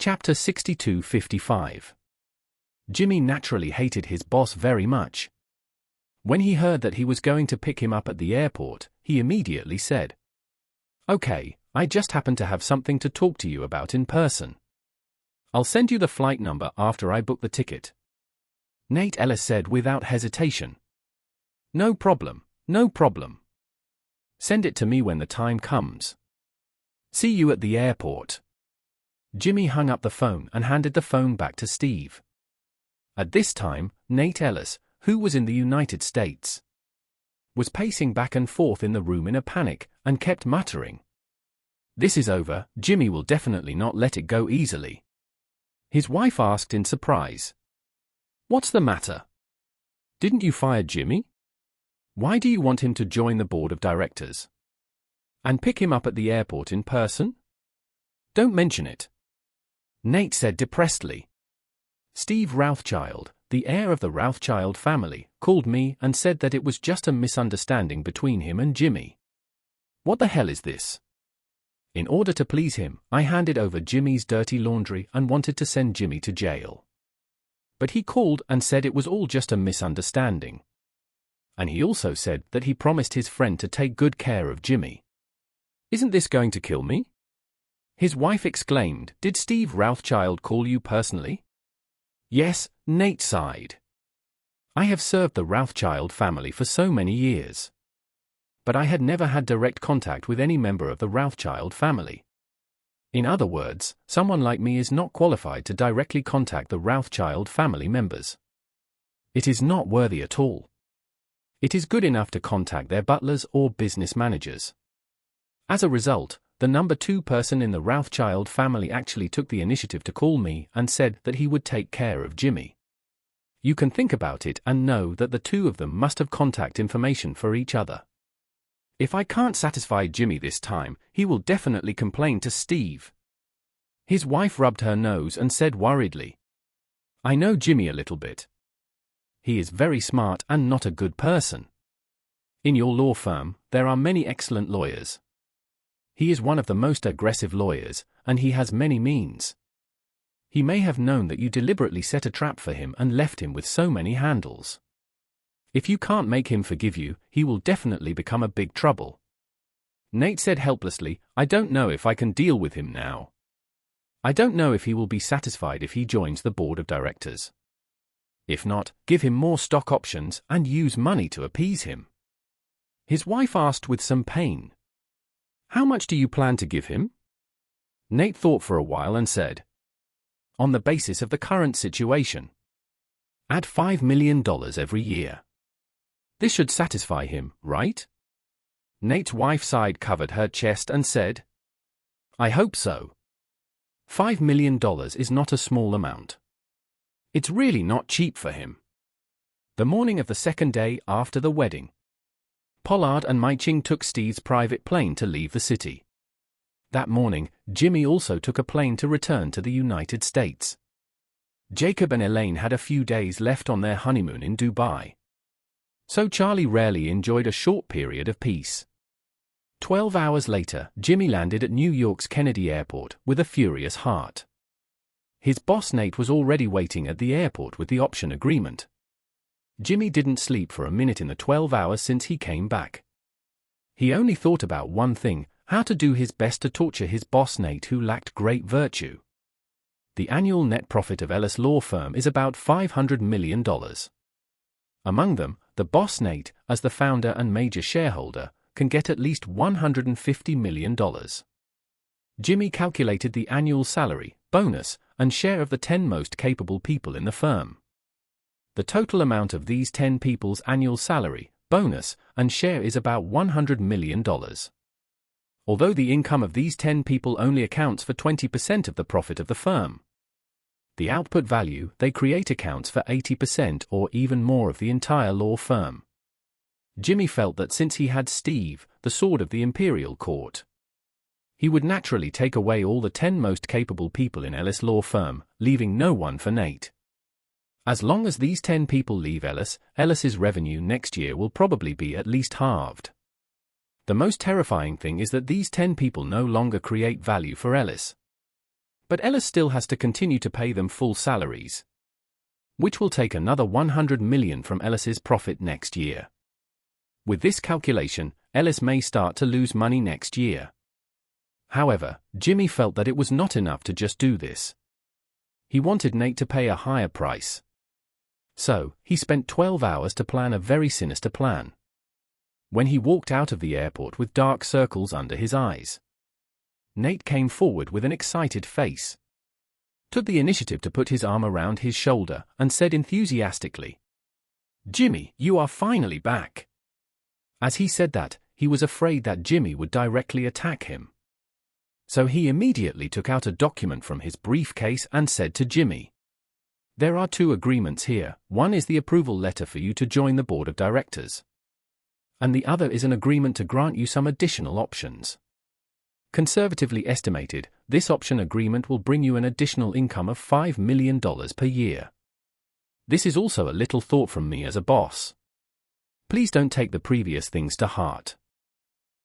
Chapter 62:55. Jimmy naturally hated his boss very much. When he heard that he was going to pick him up at the airport, he immediately said, "Okay, I just happen to have something to talk to you about in person. I'll send you the flight number after I book the ticket." Nate Ellis said without hesitation, "No problem, no problem. Send it to me when the time comes. See you at the airport." Jimmy hung up the phone and handed the phone back to Steve. At this time, Nate Ellis, who was in the United States, was pacing back and forth in the room in a panic and kept muttering, "This is over, Jimmy will definitely not let it go easily." His wife asked in surprise, "What's the matter? Didn't you fire Jimmy? Why do you want him to join the board of directors? And pick him up at the airport in person? Don't mention it." Nate said depressedly. "Steve Rothschild, the heir of the Rothschild family, called me and said that it was just a misunderstanding between him and Jimmy. What the hell is this? In order to please him, I handed over Jimmy's dirty laundry and wanted to send Jimmy to jail. But he called and said it was all just a misunderstanding. And he also said that he promised his friend to take good care of Jimmy. Isn't this going to kill me?" His wife exclaimed, "Did Steve Rothschild call you personally?" "Yes," Nate sighed. "I have served the Rothschild family for so many years. But I had never had direct contact with any member of the Rothschild family. In other words, someone like me is not qualified to directly contact the Rothschild family members. It is not worthy at all. It is good enough to contact their butlers or business managers. As a result, the number 2 person in the Rothschild family actually took the initiative to call me and said that he would take care of Jimmy. You can think about it and know that the two of them must have contact information for each other. If I can't satisfy Jimmy this time, he will definitely complain to Steve." His wife rubbed her nose and said worriedly, "I know Jimmy a little bit. He is very smart and not a good person. In your law firm, there are many excellent lawyers. He is one of the most aggressive lawyers, and he has many means. He may have known that you deliberately set a trap for him and left him with so many handles. If you can't make him forgive you, he will definitely become a big trouble." Nate said helplessly, "I don't know if I can deal with him now. I don't know if he will be satisfied if he joins the board of directors. If not, give him more stock options and use money to appease him." His wife asked with some pain, "How much do you plan to give him?" Nate thought for a while and said, "On the basis of the current situation. Add $5 million every year. This should satisfy him, right?" Nate's wife sighed, covered her chest and said, "I hope so. $5 million is not a small amount. It's really not cheap for him." The morning of the second day after the wedding, Pollard and Meiching took Steve's private plane to leave the city. That morning, Jimmy also took a plane to return to the United States. Jacob and Elaine had a few days left on their honeymoon in Dubai. So Charlie rarely enjoyed a short period of peace. 12 hours later, Jimmy landed at New York's Kennedy Airport with a furious heart. His boss Nate was already waiting at the airport with the option agreement. Jimmy didn't sleep for a minute in the 12 hours since he came back. He only thought about one thing: how to do his best to torture his boss Nate, who lacked great virtue. The annual net profit of Ellis Law Firm is about $500 million. Among them, the boss Nate, as the founder and major shareholder, can get at least $150 million. Jimmy calculated the annual salary, bonus, and share of the 10 most capable people in the firm. The total amount of these 10 people's annual salary, bonus, and share is about $100 million. Although the income of these 10 people only accounts for 20% of the profit of the firm, the output value they create accounts for 80% or even more of the entire law firm. Jimmy felt that since he had Steve, the sword of the imperial court, he would naturally take away all the 10 most capable people in Ellis Law Firm, leaving no one for Nate. As long as these 10 people leave Ellis's revenue next year will probably be at least halved. The most terrifying thing is that these 10 people no longer create value for Ellis. But Ellis still has to continue to pay them full salaries, which will take another $100 million from Ellis's profit next year. With this calculation, Ellis may start to lose money next year. However, Jimmy felt that it was not enough to just do this. He wanted Nate to pay a higher price. So, he spent 12 hours to plan a very sinister plan. When he walked out of the airport with dark circles under his eyes, Nate came forward with an excited face, took the initiative to put his arm around his shoulder, and said enthusiastically, "Jimmy, you are finally back." As he said that, he was afraid that Jimmy would directly attack him. So he immediately took out a document from his briefcase and said to Jimmy, "There are 2 agreements here. One is the approval letter for you to join the board of directors, and the other is an agreement to grant you some additional options. Conservatively estimated, this option agreement will bring you an additional income of $5 million per year. This is also a little thought from me as a boss. Please don't take the previous things to heart.